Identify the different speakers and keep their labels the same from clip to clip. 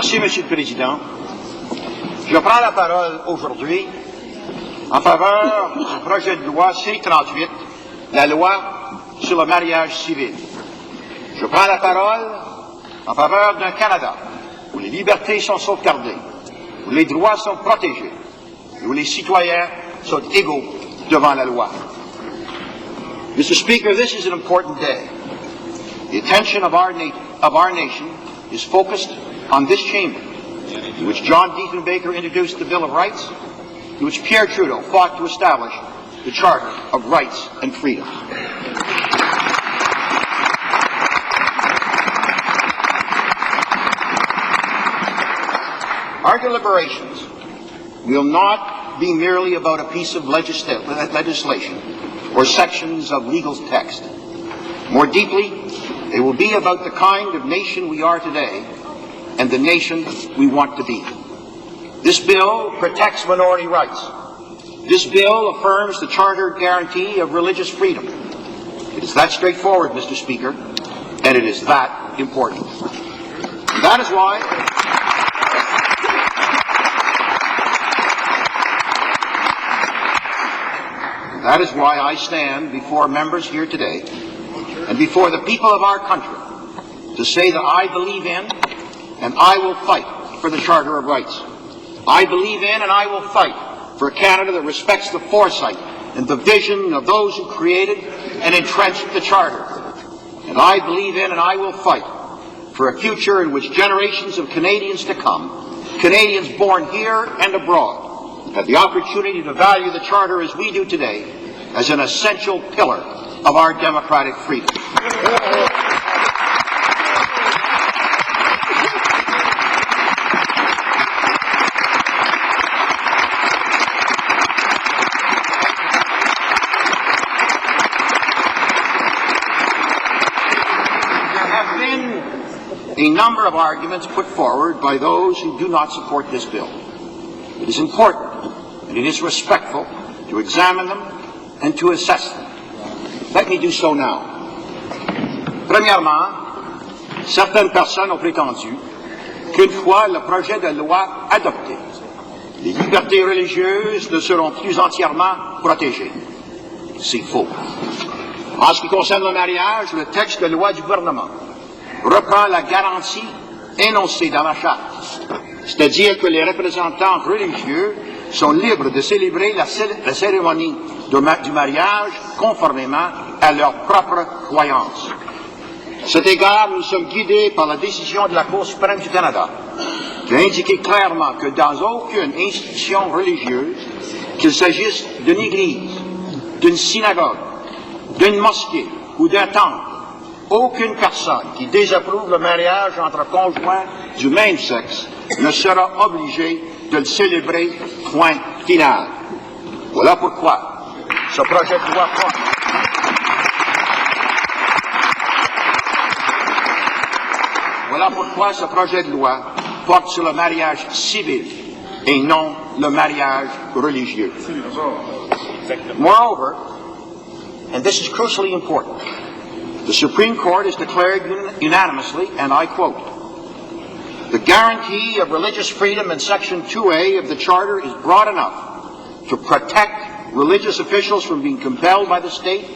Speaker 1: Merci, Monsieur le Président. Je prends la parole aujourd'hui en faveur du projet de loi C-38, la loi sur le mariage civil. Je prends la parole en faveur d'un Canada où les libertés sont sauvegardées, où les droits sont protégés, et où les citoyens sont égaux devant la loi. Mr. Speaker, this is an important day. The attention of our nation is focused on this chamber, in which John Diefenbaker introduced the Bill of Rights, in which Pierre Trudeau fought to establish the Charter of Rights and Freedoms. Our deliberations will not be merely about a piece of legislation or sections of legal text. More deeply, they will be about the kind of nation we are today and the nation we want to be. This bill protects minority rights. This bill affirms the Charter guarantee of religious freedom. It is that straightforward, Mr. Speaker, and it is that important. And that is why I stand before members here today and before the people of our country to say that I believe in and I will fight for the Charter of Rights. I believe in and I will fight for a Canada that respects the foresight and the vision of those who created and entrenched the Charter. And I believe in and I will fight for a future in which generations of Canadians to come, Canadians born here and abroad, have the opportunity to value the Charter as we do today as an essential pillar of our democratic freedom. A number of arguments put forward by those who do not support this bill. It is important and it is respectful to examine them and to assess them. Let me do so now. Premièrement, certaines personnes ont prétendu qu'une fois le projet de loi adopté, les libertés religieuses ne seront plus entièrement protégées. C'est faux. En ce qui concerne le mariage, le texte de loi du gouvernement reprend la garantie énoncée dans la Charte, c'est-à-dire que les représentants religieux sont libres de célébrer la cérémonie du mariage conformément à leurs propres croyances. À cet égard, nous sommes guidés par la décision de la Cour suprême du Canada, qui a indiqué clairement que dans aucune institution religieuse, qu'il s'agisse d'une église, d'une synagogue, d'une mosquée ou d'un temple, aucune personne qui désapprouve le mariage entre conjoints du même sexe ne sera obligée de le célébrer, point final. Voilà pourquoi ce projet de loi porte sur le mariage civil et non le mariage religieux. Moreover, and this is crucially important, the Supreme Court has declared unanimously, and I quote, "The guarantee of religious freedom in Section 2A of the Charter is broad enough to protect religious officials from being compelled by the state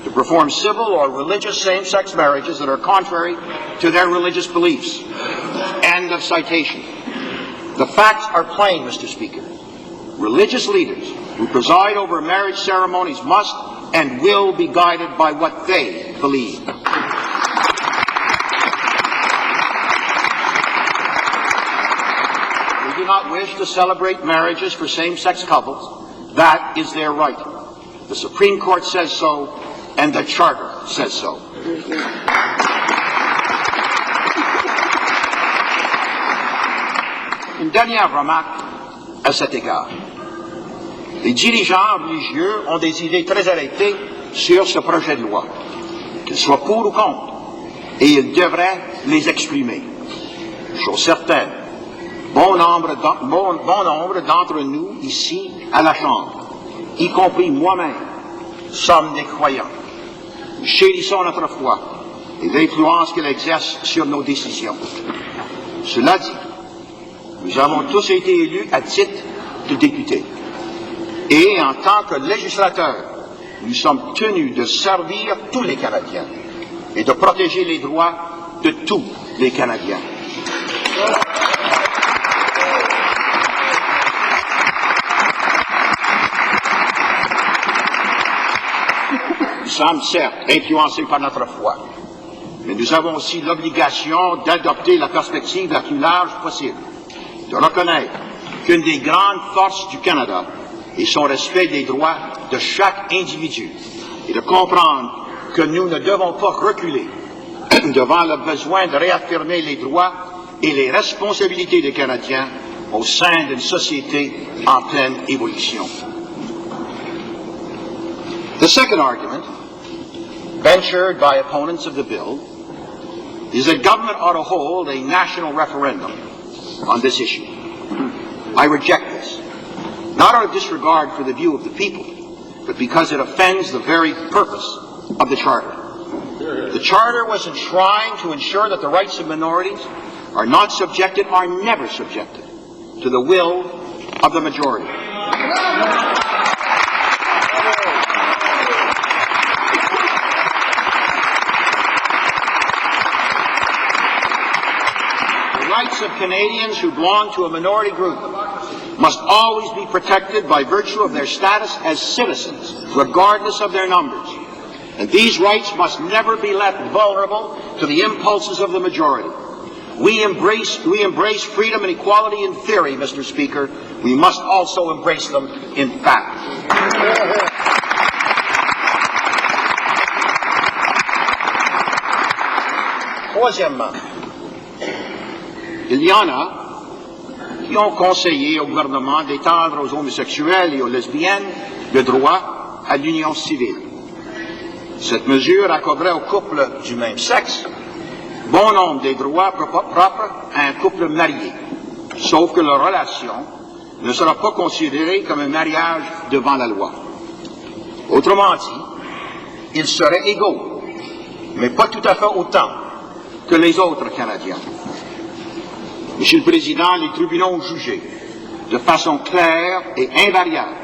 Speaker 1: to perform civil or religious same-sex marriages that are contrary to their religious beliefs." End of citation. The facts are plain, Mr. Speaker. Religious leaders who preside over marriage ceremonies must and will be guided by what they believe. They do not wish to celebrate marriages for same-sex couples. That is their right. The Supreme Court says so, and the Charter says so. Une dernière remarque à cet égard. Les dirigeants religieux ont des idées très arrêtées sur ce projet de loi, qu'ils soient pour ou contre, et ils devraient les exprimer. Chose certaine, bon nombre d'entre nous ici à la Chambre, y compris moi-même, sommes des croyants. Nous chérissons notre foi et l'influence qu'elle exerce sur nos décisions. Cela dit, nous avons tous été élus à titre de députés. Et en tant que législateurs, nous sommes tenus de servir tous les Canadiens et de protéger les droits de tous les Canadiens. Nous sommes certes influencés par notre foi, mais nous avons aussi l'obligation d'adopter la perspective la plus large possible, de reconnaître qu'une des grandes forces du Canada est son respect des droits de chaque individu et de comprendre que nous ne devons pas reculer devant le besoin de réaffirmer les droits et les responsabilités des Canadiens au sein d'une société en pleine évolution. The second argument, ventured by opponents of the bill, is that government ought to hold a national referendum on this issue. I reject this, not out of disregard for the view of the people, but because it offends the very purpose of the Charter. The Charter was enshrined to ensure that the rights of minorities are not subjected, are never subjected, to the will of the majority. The rights of Canadians who belong to a minority group must always be protected by virtue of their status as citizens, regardless of their numbers. And these rights must never be left vulnerable to the impulses of the majority. We embrace freedom and equality in theory, Mr. Speaker. We must also embrace them in fact. Troisièmement, il y en a qui ont conseillé au gouvernement d'étendre aux homosexuels et aux lesbiennes le droit à l'union civile. Cette mesure accorderait aux couples du même sexe bon nombre des droits propres à un couple marié, sauf que leur relation ne sera pas considérée comme un mariage devant la loi. Autrement dit, ils seraient égaux, mais pas tout à fait autant que les autres Canadiens. Monsieur le Président, les tribunaux ont jugé de façon claire et invariable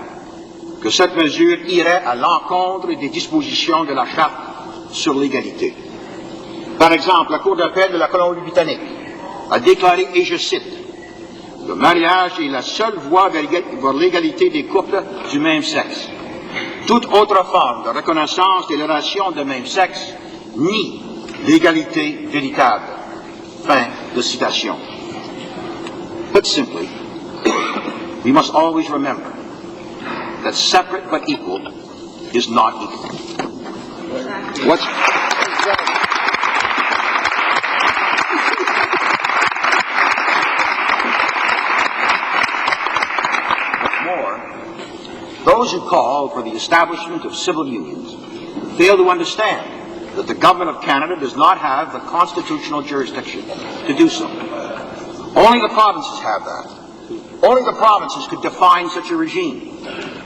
Speaker 1: que cette mesure irait à l'encontre des dispositions de la Charte sur l'égalité. Par exemple, la Cour d'appel de la Colombie-Britannique a déclaré, et je cite, « Le mariage est la seule voie vers l'égalité des couples du même sexe. Toute autre forme de reconnaissance des relations de même sexe nie l'égalité véritable. » Fin de citation. Put simply, we must always remember that separate but equal is not equal. What's more, those who call for the establishment of civil unions fail to understand that the government of Canada does not have the constitutional jurisdiction to do so. Only the provinces have that. Only the provinces could define such a regime,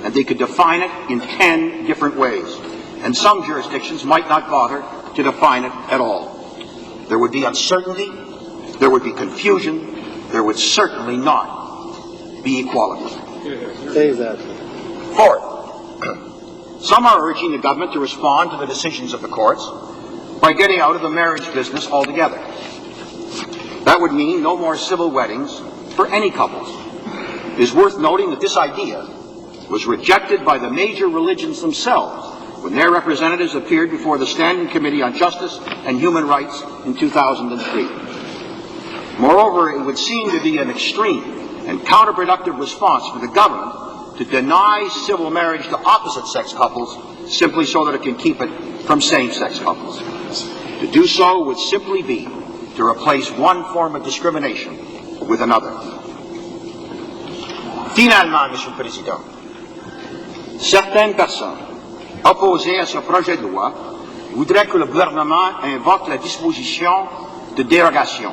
Speaker 1: and they could define it in 10 different ways. And some jurisdictions might not bother to define it at all. There would be uncertainty, there would be confusion, there would certainly not be equality.
Speaker 2: Exactly.
Speaker 1: Fourth, some are urging the government to respond to the decisions of the courts by getting out of the marriage business altogether. That would mean no more civil weddings for any couples. It is worth noting that this idea was rejected by the major religions themselves when their representatives appeared before the Standing Committee on Justice and Human Rights in 2003. Moreover, it would seem to be an extreme and counterproductive response for the government to deny civil marriage to opposite-sex couples simply so that it can keep it from same-sex couples. To do so would simply be to replace one form of discrimination with another. Finalement, Monsieur le Président, certaines personnes opposées à ce projet de loi voudraient que le gouvernement invoque la disposition de dérogation,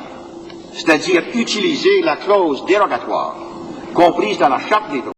Speaker 1: c'est-à-dire utiliser la clause dérogatoire comprise dans la Charte des droits